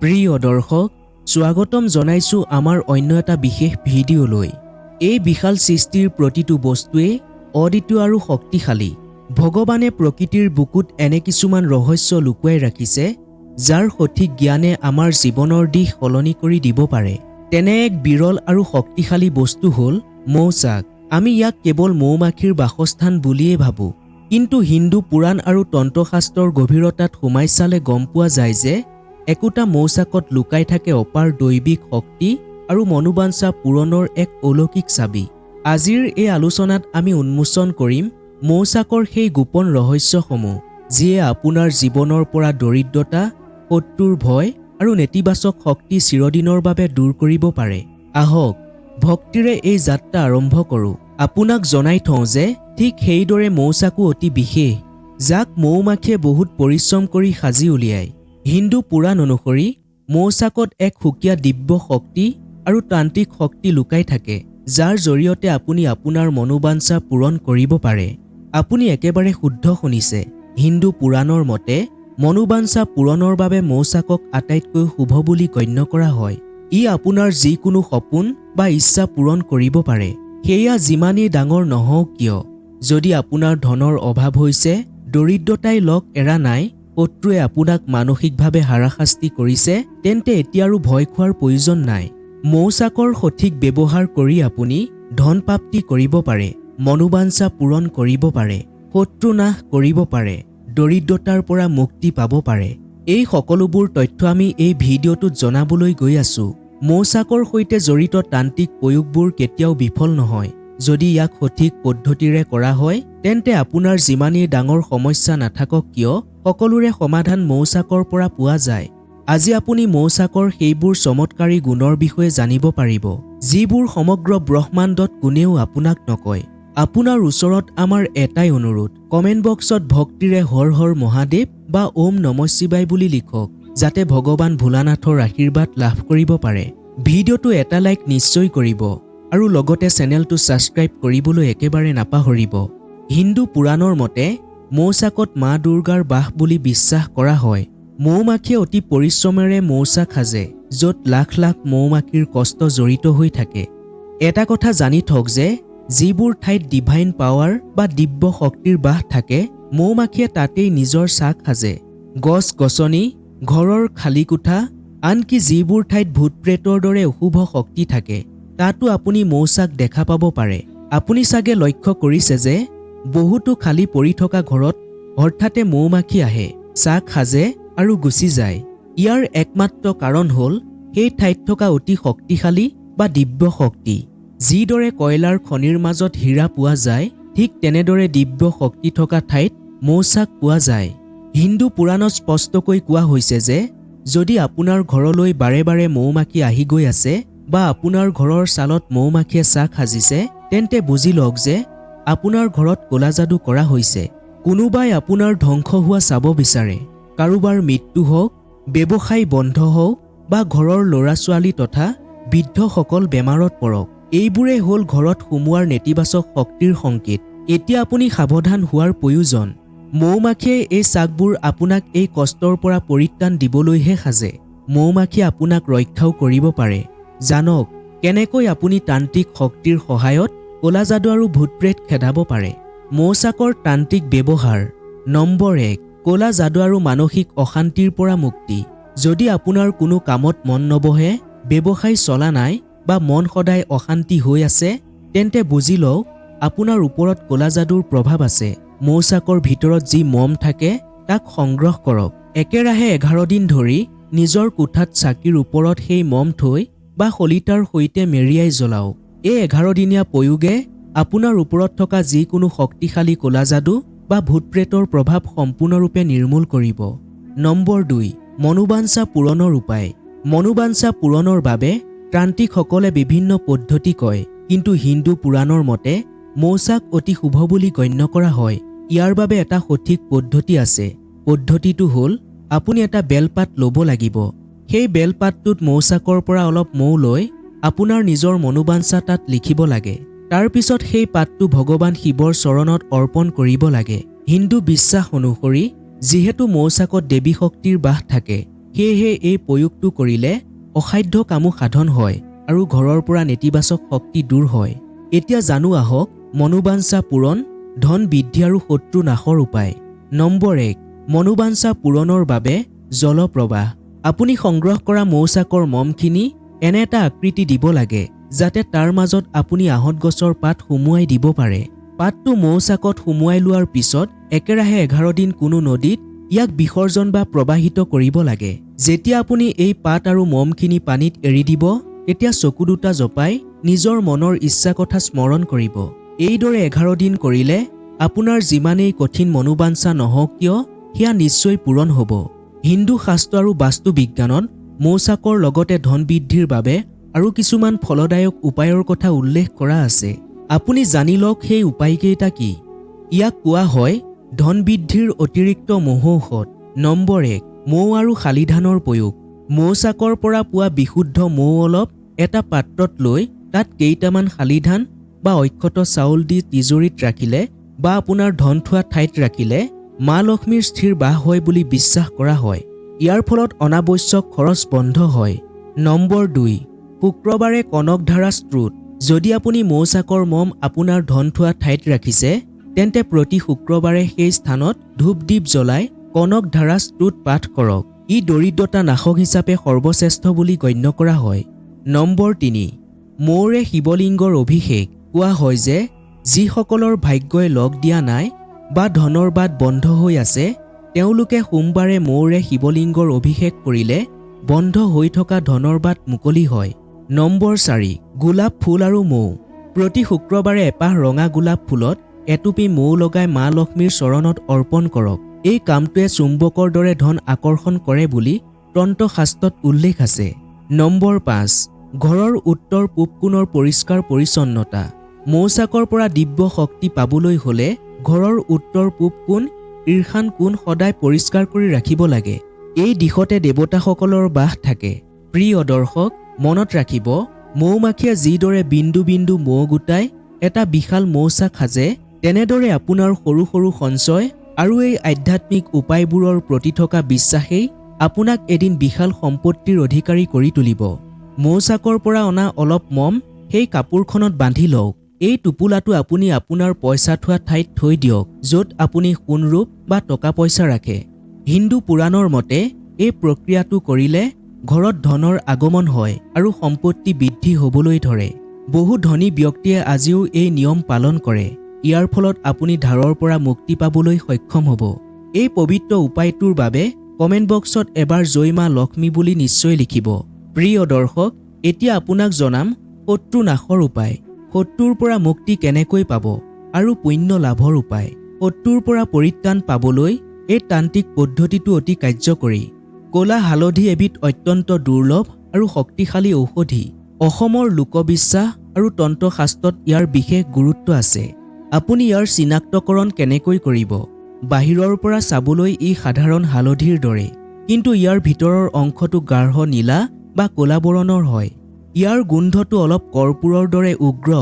প্ৰিয় দৰ্শক, স্বাগতম জনাইছো আমাৰ অন্য এটা বিশেষ ভিডিঅ'লৈ। এই বিশাল সৃষ্টিৰ প্ৰতিটো বস্তুৱে অদ্বিতীয় আৰু শক্তিশালী। ভগৱানে প্ৰকৃতিৰ বুকুত এনে কিছুমান ৰহস্য লুকুৱাই ৰাখিছে, যাৰ সঠিক জ্ঞানে আমাৰ জীৱনৰ দিশ সলনি কৰি দিব পাৰে। তেনে এক বিৰল আৰু শক্তিশালী বস্তু হ'ল মৌচাক। আমি ইয়াক কেৱল মৌমাখিৰ বাসস্থান বুলিয়েই ভাবোঁ, কিন্তু হিন্দু পুৰাণ আৰু তন্ত্ৰশাস্ত্ৰৰ গভীৰতাত সোমাই চালে গম পোৱা যায় যে একোটা মৌচাকত লুকাই থাকে অপাৰ দৈবিক শক্তি আৰু মনোবাঞ্ছা পূৰণৰ এক অলৌকিক চাবি। আজিৰ এই আলোচনাত আমি উন্মোচন কৰিম মৌচাকৰ সেই গোপন ৰহস্যসমূহ, যিয়ে আপোনাৰ জীৱনৰ পৰা দৰিদ্ৰতা, শত্ৰুৰ ভয় আৰু নেতিবাচক শক্তি চিৰদিনৰ বাবে দূৰ কৰিব পাৰে। আহক ভক্তিৰে এই যাত্ৰা আৰম্ভ কৰোঁ। আপোনাক জনাই থওঁ যে ঠিক সেইদৰে মৌচাকো অতি বিশেষ, যাক মৌমাখিয়ে বহুত পৰিশ্ৰম কৰি সাজি উলিয়ায়। হিন্দু পুৰাণ অনুসৰি মৌচাকত এক সুকীয়া দিব্য শক্তি আৰু তান্ত্ৰিক শক্তি লুকাই থাকে, যাৰ জৰিয়তে আপুনি আপোনাৰ মনোবাঞ্ছা পূৰণ কৰিব পাৰে। আপুনি একেবাৰে শুদ্ধ শুনিছে। হিন্দু পুৰাণৰ মতে মনোবাঞ্ছা পূৰণৰ বাবে মৌচাকক আটাইতকৈ শুভ বুলি গণ্য কৰা হয়। ই আপোনাৰ যিকোনো সপোন বা ইচ্ছা পূৰণ কৰিব পাৰে, সেয়া যিমানেই ডাঙৰ নহওক কিয়। যদি আপোনাৰ ধনৰ অভাৱ হৈছে, দৰিদ্ৰতাই লগ এৰা নাই, শত্ৰুৱে আপোনাক মানসিকভাৱে হাৰাশাস্তি কৰিছে, তেন্তে এতিয়া আৰু ভয় খোৱাৰ প্ৰয়োজন নাই। মৌচাকৰ সঠিক ব্যৱহাৰ কৰি আপুনি ধন প্ৰাপ্তি কৰিব পাৰে, মনোবাঞ্ছা পূৰণ কৰিব পাৰে, শত্ৰু নাশ কৰিব পাৰে, দৰিদ্ৰতাৰ পৰা মুক্তি পাব পাৰে। এই সকলোবোৰ তথ্য আমি এই ভিডিঅ'টোত জনাবলৈ গৈ আছো। মৌচাকৰ সৈতে জড়িত তান্ত্ৰিক প্ৰয়োগবোৰ কেতিয়াও বিফল নহয়। যদি ইয়াক সঠিক পদ্ধতিৰে কৰা হয়, তেন্তে আপোনাৰ যিমানেই ডাঙৰ সমস্যা নাথাকক কিয়, সকলোৰে সমাধান মৌচাকৰ পৰা পোৱা যায়। আজি আপুনি মৌচাকৰ সেইবোৰ চমৎকাৰী গুণৰ বিষয়ে জানিব পাৰিব, যিবোৰ সমগ্ৰ ব্ৰহ্মাণ্ডত কোনেও আপোনাক নকয়। আপোনাৰ ওচৰত আমাৰ এটাই অনুৰোধ, কমেণ্ট বক্সত ভক্তিৰে হৰ হৰ মহাদেৱ বা ওম নমঃ শিৱায় বুলি লিখক, যাতে ভগৱান ভোলানাথৰ আশীৰ্বাদ লাভ কৰিব পাৰে। ভিডিঅ'টো এটা লাইক নিশ্চয় কৰিব আৰু লগতে চেনেলটো ছাবস্ক্ৰাইব কৰিবলৈ একেবাৰে নাপাহৰিব। হিন্দু পুৰাণৰ মতে মৌচাকত মা দুৰ্গাৰ বাস বুলি বিশ্বাস কৰা হয়। মৌমাখিয়ে অতি পৰিশ্ৰমেৰে মৌচাক সাজে, য'ত লাখ লাখ মৌমাখিৰ কষ্ট জড়িত হৈ থাকে। এটা কথা জানি থওক যে যিবোৰ ঠাইত ডিভাইন পাৱাৰ বা দিব্য শক্তিৰ বাস থাকে, মৌমাখিয়ে তাতেই নিজৰ চাক সাজে। গছ-গছনি, ঘৰৰ খালী কোঠা, আনকি যিবোৰ ঠাইত ভূত-প্ৰেতৰ দৰে অশুভ শক্তি থাকে, তাতো আপুনি মৌচাক দেখা পাব পাৰে। আপুনি চাগে লক্ষ্য কৰিছে যে বহুতো খালী পৰি থকা ঘৰত হঠাতে মৌমাখি আহে, চাক সাজে আৰু গুচি যায়। ইয়াৰ একমাত্ৰ কাৰণ হ'ল সেই ঠাইত থকা অতি শক্তিশালী বা দিব্য শক্তি। যিদৰে কয়লাৰ খনিৰ মাজত হীৰা পোৱা যায়, ঠিক তেনেদৰে দিব্য শক্তি থকা ঠাইত মৌচাক পোৱা যায়। হিন্দু পুৰাণত স্পষ্টকৈ কোৱা হৈছে যে যদি আপোনাৰ ঘৰলৈ বাৰে বাৰে মৌমাখি আহি গৈ আছে বা আপোনাৰ ঘৰৰ ছালত মৌমাখিয়ে চাক সাজিছে, তেন্তে বুজি লওক যে আপোনাৰ ঘৰত ক'লা যাদু কৰা হৈছে। কোনোবাই আপোনাৰ ধ্বংস হোৱা চাব বিচাৰে। কাৰোবাৰ মৃত্যু হওক, ব্যৱসায় বন্ধ হওক বা ঘৰৰ ল'ৰা-ছোৱালী তথা বৃদ্ধসকল বেমাৰত পৰক, এইবোৰেই হ'ল ঘৰত সোমোৱাৰ নেতিবাচক শক্তিৰ সংকেত। এতিয়া আপুনি সাৱধান হোৱাৰ প্ৰয়োজন। মৌমাখিয়ে এই চাকবোৰ আপোনাক এই কষ্টৰ পৰা পৰিত্ৰাণ দিবলৈহে সাজে। মৌমাখিয়ে আপোনাক ৰক্ষাও কৰিব পাৰে। জানক কেনেকৈ আপুনি তান্ত্ৰিক শক্তিৰ সহায়ত ক'লা যাদু আৰু ভূত-প্ৰেত খেদাব পাৰে। মৌচাকৰ তান্ত্ৰিক ব্যৱহাৰ। নম্বৰ 1, ক'লা যাদু আৰু মানসিক অশান্তিৰ পৰা মুক্তি। যদি আপোনাৰ কোনো কামত মন নবহে, ব্যৱসায় চলা নাই বা মন সদায় অশান্তি হৈ আছে, তেন্তে বুজি লওক আপোনাৰ ওপৰত ক'লা যাদুৰ প্ৰভাৱ আছে। মৌচাকৰ ভিতৰত যি মম থাকে তাক সংগ্ৰহ কৰক। একেৰাহে 11 দিন ধৰি নিজৰ কোঠাত চাকিৰ ওপৰত সেই মম থৈ বা শলিতাৰ সৈতে মেৰিয়াই জ্বলাওক। এই 11 দিনীয়া প্ৰয়োগে আপোনাৰ ওপৰত থকা যিকোনো শক্তিশালী ক'লা যাদু বা ভূত-প্ৰেতৰ প্ৰভাৱ সম্পূৰ্ণৰূপে নিৰ্মূল কৰিব। নম্বৰ 2, মনোবাঞ্ছা পূৰণৰ উপায়। মনোবাঞ্ছা পূৰণৰ বাবে তান্ত্ৰিকসকলে বিভিন্ন পদ্ধতি কয়, কিন্তু হিন্দু পুৰাণৰ মতে মৌচাক অতি শুভ বুলি গণ্য কৰা হয়। ইয়াৰ বাবে এটা সঠিক পদ্ধতি আছে। পদ্ধতিটো হ'ল আপুনি এটা বেলপাত ল'ব লাগিব। সেই বেলপাতটোত মৌচাকৰ পৰা অলপ মৌ লৈ আপোনাৰ নিজৰ মনোবাঞ্ছা তাত লিখিব লাগে। তাৰ পিছত সেই পাতটো ভগৱান শিৱৰ চৰণত অৰ্পণ কৰিব লাগে। হিন্দু বিশ্বাস অনুসৰি যিহেতু মৌচাকত দেৱী শক্তিৰ বাস থাকে, সেয়েহে এই প্ৰয়োগটো কৰিলে অসাধ্য কামো সাধন হয় আৰু ঘৰৰ পৰা নেতিবাচক শক্তি দূৰ হয়। এতিয়া জানো আহক মনোবাঞ্ছা পূৰণ, ধন বৃদ্ধি আৰু শত্ৰু নাশৰ উপায়। নম্বৰ 1, মনোবাঞ্ছা পূৰণৰ বাবে জলপ্ৰবাহ। আপুনি সংগ্ৰহ কৰা মৌচাকৰ মমখিনি এনে এটা আকৃতি দিব লাগে যাতে তাৰ মাজত আপুনি আহঁত গছৰ পাত সুমুৱাই দিব পাৰে। পাতটো মৌচাকত সুমুৱাই লোৱাৰ পিছত একেৰাহে 11 দিন কোনো নদীত ইয়াক বিসৰ্জন বা প্ৰবাহিত কৰিব লাগে। যেতিয়া আপুনি এই পাত আৰু মমখিনি পানীত এৰি দিব, তেতিয়া চকু দুটা জপাই নিজৰ মনৰ ইচ্ছা কথা স্মৰণ কৰিব। এইদৰে 11 দিন কৰিলে আপোনাৰ যিমানেই কঠিন মনোবাঞ্ছা নহওক কিয় সেয়া নিশ্চয় পূৰণ হ'ব। হিন্দু শাস্ত্ৰ আৰু বাস্তু বিজ্ঞানত মৌচাকৰ লগতে ধন বৃদ্ধিৰ বাবে আৰু কিছুমান ফলদায়ক উপায়ৰ কথা উল্লেখ কৰা আছে। আপুনি জানি লওক সেই উপায়কেইটা কি। ইয়াক কোৱা হয় ধন বৃদ্ধিৰ অতিৰিক্ত মহৌষধ। নম্বৰ 1, মৌ আৰু শালি ধানৰ প্ৰয়োগ। মৌচাকৰ পৰা পোৱা বিশুদ্ধ মৌ অলপ এটা পাত্ৰত লৈ তাত কেইটামান শালি ধান বা অক্ষত চাউল দি তিজুৰিত ৰাখিলে বা আপোনাৰ ধন থোৱা ঠাইত ৰাখিলে মা লক্ষ্মীৰ স্থিৰ বাস হয় বুলি বিশ্বাস কৰা হয়। ইয়াৰ ফলত অনাৱশ্যক খৰচ বন্ধ হয়। নম্বৰ 2, শুক্ৰবাৰে কনকধাৰা স্তোত্ৰ। যদি আপুনি মৌচাকৰ মম আপোনাৰ ধন থোৱা ঠাইত ৰাখিছে তেন্তে প্ৰতি শুক্ৰবাৰে সেই স্থানত ধূপ-দীপ জ্বলাই কনকধাৰা স্তোত্ৰ পাঠ কৰক। ই দৰিদ্ৰতা নাশক হিচাপে সৰ্বশ্ৰেষ্ঠ বুলি গণ্য কৰা হয়। নম্বৰ 3, মৌৰে শিৱলিংগৰ অভিষেক। কোৱা হয় যে যিসকলৰ ভাগ্যই লগ দিয়া নাই বা ধনৰ বাট বন্ধ হৈ আছে তেওঁলোকে সোমবাৰে মৌৰে শিৱলিংগৰ অভিষেক কৰিলে বন্ধ হৈ থকা ধনৰ বাট মুকলি হয়। নম্বৰ 4, গোলাপ ফুল আৰু মৌ। প্ৰতি শুক্ৰবাৰে এপাহ ৰঙা গোলাপ ফুলত এটুপি মৌ লগাই মা লক্ষ্মীৰ চৰণত অৰ্পণ কৰক। এই কামটোৱে চুম্বকৰ দৰে ধন আকৰ্ষণ কৰে বুলি তন্ত্ৰশাস্ত্ৰত উল্লেখ আছে। নম্বৰ 5, ঘৰৰ উত্তৰ পূব কোণৰ পৰিষ্কাৰ পৰিচ্ছন্নতা। মৌচাকৰ পৰা দিব্য শক্তি পাবলৈ হ'লে ঘৰৰ উত্তৰ পূব কোণ, ঈশান কোণ সদায় পৰিষ্কাৰ কৰি ৰাখিব লাগে। এই দিশতে দেৱতাসকলৰ বাস থাকে। প্ৰিয় দৰ্শক, মনত ৰাখিব মৌমাখিয়ে যিদৰে বিন্দু বিন্দু মৌ গোটাই এটা বিশাল মৌচাক সাজে তেনেদৰে আপোনাৰ সৰু সৰু সঞ্চয় আৰু এই আধ্যাত্মিক উপায়বোৰৰ প্ৰতি থকা বিশ্বাসেই আপোনাক এদিন বিশাল সম্পত্তিৰ অধিকাৰী কৰি তুলিব। মৌচাকৰ পৰা অনা অলপ মম সেই কাপোৰখনত বান্ধি লওক। এই টোপোলাটো আপুনি আপোনাৰ পইচা থোৱা ঠাইত থৈ দিয়ক য'ত আপুনি সোণৰূপ বা টকা পইচা ৰাখে। হিন্দু পুৰাণৰ মতে এই প্ৰক্ৰিয়াটো কৰিলে ঘৰত ধনৰ আগমন হয় আৰু সম্পত্তি বৃদ্ধি হ'বলৈ ধৰে। বহু ধনী ব্যক্তিয়ে আজিও এই নিয়ম পালন কৰে। ইয়াৰ ফলত আপুনি ধাৰৰ পৰা মুক্তি পাবলৈ সক্ষম হ'ব। এই পবিত্ৰ উপায়টোৰ বাবে কমেণ্ট বক্সত এবাৰ জয় মা লক্ষ্মী বুলি নিশ্চয় লিখিব। প্ৰিয় দৰ্শক, এতিয়া আপোনাক জনাম শত্ৰু নাশৰ উপায়। শত্ৰুৰ পৰা মুক্তি কেনেকৈ পাব আৰু পুণ্য লাভৰ উপায়। শত্ৰুৰ পৰা পৰিত্ৰাণ পাবলৈ এই তান্ত্ৰিক পদ্ধতিটো অতি কাৰ্যকৰী। ক'লা হালধি এবিধ অত্যন্ত দুৰ্লভ আৰু শক্তিশালী ঔষধি। অসমৰ লোকবিশ্বাস আৰু তন্ত্ৰশাস্ত্ৰত ইয়াৰ বিশেষ গুৰুত্ব আছে। আপুনি ইয়াৰ চিনাক্তকৰণ কেনেকৈ কৰিব? বাহিৰৰ পৰা চাবলৈ ই সাধাৰণ হালধিৰ দৰে, কিন্তু ইয়াৰ ভিতৰৰ অংশটো গাঢ় নীলা বা ক'লা বৰণৰ হয়। ইয়াৰ গোন্ধটো অলপ কৰ্পূৰৰ দৰে উগ্ৰ।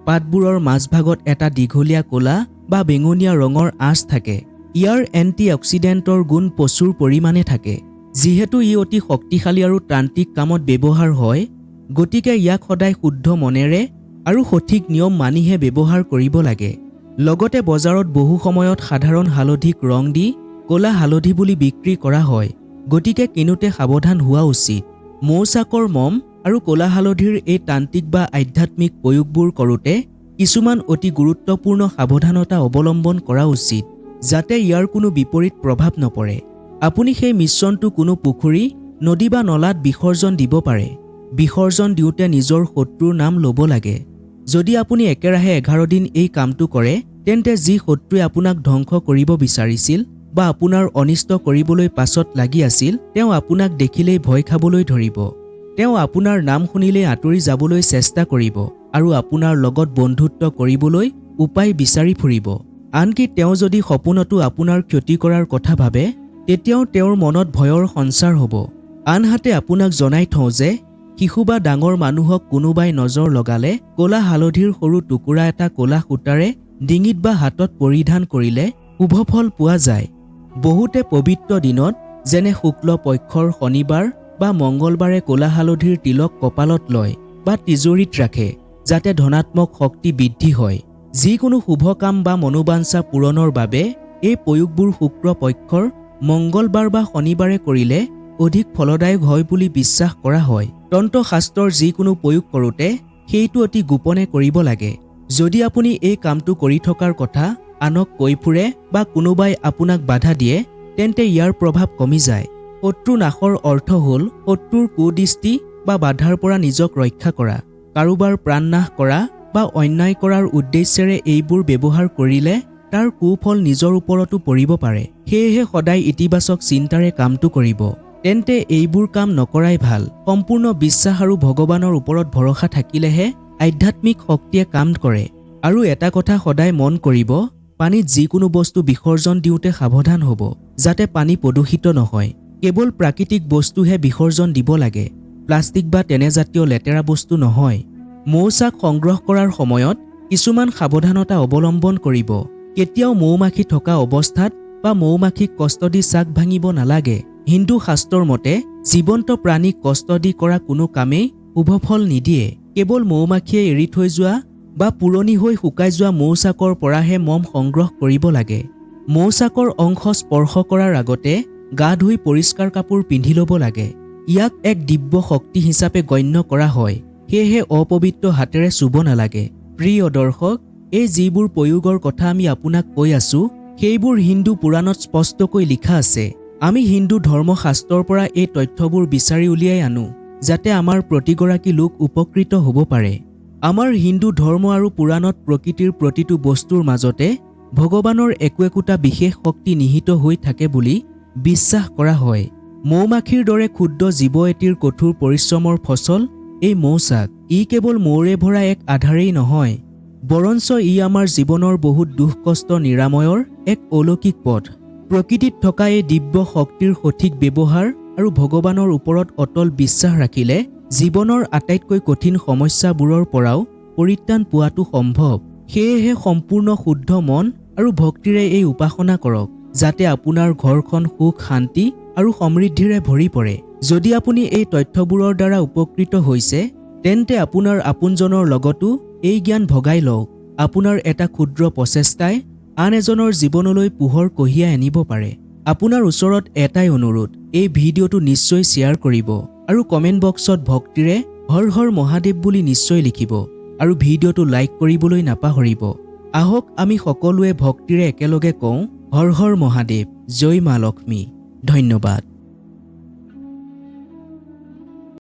পাতবোৰৰ মাজভাগত এটা দীঘলীয়া ক'লা বা বেঙুনীয়া ৰঙৰ আঁচ থাকে। ইয়াৰ এণ্টি অক্সিডেণ্টৰ গুণ প্ৰচুৰ পৰিমাণে থাকে। যিহেতু ই অতি শক্তিশালী আৰু তান্ত্ৰিক কামত ব্যৱহাৰ হয়, গতিকে ইয়াক সদায় শুদ্ধ মনেৰে আৰু সঠিক নিয়ম মানিহে ব্যৱহাৰ কৰিব লাগে। লগতে বজাৰত বহু সময়ত সাধাৰণ হালধিক ৰং দি ক'লা হালধি বুলি বিক্ৰী কৰা হয়, গতিকে কিনোতে সাৱধান হোৱা উচিত। মৌচাকৰ মম আৰু ক'লা হালধিৰ এই তান্ত্ৰিক বা আধ্যাত্মিক প্ৰয়োগবোৰ কৰোঁতে কিছুমান অতি গুৰুত্বপূৰ্ণ সাৱধানতা অৱলম্বন কৰা উচিত, যাতে ইয়াৰ কোনো বিপৰীত প্ৰভাৱ নপৰে। আপুনি সেই মিশ্ৰণটো কোনো পুখুৰী, নদী বা নলাত বিসৰ্জন দিব পাৰে। বিসৰ্জন দিওঁতে নিজৰ শত্ৰুৰ নাম ল'ব লাগে। যদি আপুনি একেৰাহে 11 দিন এই কামটো কৰে তেন্তে যি শত্ৰুৱে আপোনাক ধ্বংস কৰিব বিচাৰিছিল বা আপোনাৰ অনিষ্ট কৰিবলৈ পাছত লাগি আছিল তেওঁ আপোনাক দেখিলেই ভয় খাবলৈ ধৰিব। তেওঁ আপোনাৰ নাম শুনিলেই আঁতৰি যাবলৈ চেষ্টা কৰিব আৰু আপোনাৰ লগত বন্ধুত্ব কৰিবলৈ উপায় বিচাৰি ফুৰিব। আনকি তেওঁ যদি সপোনতো আপোনাৰ ক্ষতি কৰাৰ কথা ভাবে তেতিয়াও তেওঁৰ মনত ভয়ৰ সঞ্চাৰ হ'ব। আনহাতে আপোনাক জনাই থওঁ যে শিশু বা ডাঙৰ মানুহক কোনোবাই নজৰ লগালে ক'লা হালধিৰ সৰু টুকুৰা এটা ক'লা সূতাৰে ডিঙিত বা হাতত পৰিধান কৰিলে শুভ ফল পোৱা যায়। বহুতে পবিত্ৰ দিনত যেনে শুক্ল পক্ষৰ শনিবাৰ বা মঙ্গলবাৰে ক'লা হালধিৰ তিলক কপালত লয় বা তিজোৰিত ৰাখে যাতে ধনাত্মক শক্তি বৃদ্ধি হয়। যিকোনো শুভ কাম বা মনোবাঞ্ছা পূৰণৰ বাবে এই প্ৰয়োগবোৰ শুক্ৰ পক্ষৰ মঙ্গলবাৰ বা শনিবাৰে কৰিলে অধিক ফলদায়ক হয় বুলি বিশ্বাস কৰা হয়। তন্ত্ৰ শাস্ত্ৰৰ যিকোনো প্ৰয়োগ কৰোঁতে সেইটো অতি গোপনে কৰিব লাগে। যদি আপুনি এই কামটো কৰি থকাৰ কথা আনক কৈ ফুৰে বা কোনোবাই আপোনাক বাধা দিয়ে তেন্তে ইয়াৰ প্ৰভাৱ কমি যায়। শত্ৰু নাশৰ অৰ্থ হ'ল শত্ৰুৰ কুদৃষ্টি বা বাধাৰ পৰা নিজক ৰক্ষা কৰা। কাৰোবাৰ প্ৰাণ নাশ কৰা বা অন্যায় কৰাৰ উদ্দেশ্যেৰে এইবোৰ ব্যৱহাৰ কৰিলে তাৰ কুফল নিজৰ ওপৰতো পৰিব পাৰে। সেয়েহে সদায় ইতিবাচক চিন্তাৰে কামটো কৰিব। তেন্তে এইবোৰ কাম নকৰাই ভাল। সম্পূৰ্ণ বিশ্বাস আৰু ভগৱানৰ ওপৰত ভৰসা থাকিলেহে আধ্যাত্মিক শক্তিয়ে কাম কৰে। আৰু এটা কথা সদায় মন কৰিব, পানীত যিকোনো বস্তু বিসৰ্জন দিওঁতে সাৱধান হ'ব যাতে পানী প্ৰদূষিত নহয়। কেৱল প্ৰাকৃতিক বস্তুহে বিসৰ্জন দিব লাগে, প্লাষ্টিক বা তেনেজাতীয় লেতেৰা বস্তু নহয়। মৌচাক সংগ্ৰহ কৰাৰ সময়ত কিছুমান সাৱধানতা অৱলম্বন কৰিব। কেতিয়াও মৌমাখি থকা অৱস্থাত বা মৌমাখিক কষ্ট দি চাক ভাঙিব নালাগে। হিন্দু শাস্ত্ৰৰ মতে জীৱন্ত প্ৰাণীক কষ্ট দি কৰা কোনো কামেই শুভ ফল নিদিয়ে। কেৱল মৌমাখিয়ে এৰি থৈ যোৱা বা পুৰণি হৈ শুকাই যোৱা মৌচাকৰ পৰাহে মম সংগ্ৰহ কৰিব লাগে। মৌচাকৰ অংশ স্পৰ্শ কৰাৰ আগতে গা ধুই পৰিষ্কাৰ কাপোৰ পিন্ধি ল'ব লাগে। ইয়াক এক দিব্য শক্তি হিচাপে গণ্য কৰা হয়, সেয়েহে অপবিত্ৰ হাতেৰে চুব নালাগে। প্ৰিয় দৰ্শক, এই যিবোৰ প্ৰয়োগৰ কথা আমি আপোনাক কৈ আছো সেইবোৰ হিন্দু পুৰাণত স্পষ্টকৈ লিখা আছে। আমি হিন্দু ধৰ্মশাস্ত্ৰৰ পৰা এই তথ্যবোৰ বিচাৰি উলিয়াই আনো যাতে আমাৰ প্ৰতিগৰাকী লোক উপকৃত হ'ব পাৰে। আমাৰ হিন্দু ধৰ্ম আৰু পুৰাণত প্ৰকৃতিৰ প্ৰতিটো বস্তুৰ মাজতে ভগৱানৰ একোটা বিশেষ শক্তি নিহিত হৈ থাকে বুলি বিশ্বাস কৰা হয়। মৌমাখিৰ দৰে ক্ষুদ্ৰ জীৱ এটিৰ কঠোৰ পৰিশ্ৰমৰ ফচল এই মৌচাক। ই কেৱল মৌৰে ভৰা এক আধাৰেই নহয়, বৰঞ্চ ই আমাৰ জীৱনৰ বহুত দুখ কষ্ট নিৰাময়ৰ এক অলৌকিক পথ। প্ৰকৃতিত থকা এই দিব্য শক্তিৰ সঠিক ব্যৱহাৰ আৰু ভগৱানৰ ওপৰত অটল বিশ্বাস ৰাখিলে জীৱনৰ আটাইতকৈ কঠিন সমস্যাবোৰৰ পৰাও পৰিত্ৰাণ পোৱাটো সম্ভৱ। সেয়েহে সম্পূৰ্ণ শুদ্ধ মন আৰু ভক্তিৰে এই উপাসনা কৰক যাতে আপোনাৰ ঘৰখন সুখ শান্তি আৰু সমৃদ্ধিৰে ভৰি পৰে। যদি আপুনি এই তথ্যবোৰৰ দ্বাৰা উপকৃত হৈছে তেন্তে আপোনাৰ আপোনজনৰ লগতো এই জ্ঞান ভগাই লওক। আপোনাৰ এটা ক্ষুদ্ৰ প্ৰচেষ্টাই আন এজনৰ জীৱনলৈ পোহৰ কঢ়িয়াই আনিব পাৰে। আপোনাৰ ওচৰত এটাই অনুৰোধ, এই ভিডিঅ'টো নিশ্চয় শ্বেয়াৰ কৰিব আৰু কমেণ্ট বক্সত ভক্তিৰে হৰ হৰ মহাদেৱ বুলি নিশ্চয় লিখিব আৰু ভিডিঅ'টো লাইক কৰিবলৈ নাপাহৰিব। আহক আমি সকলোৱে ভক্তিৰে একেলগে কওঁ, হৰ হৰ মহাদেৱ, জয় মা লক্ষ্মী। ধন্যবাদ।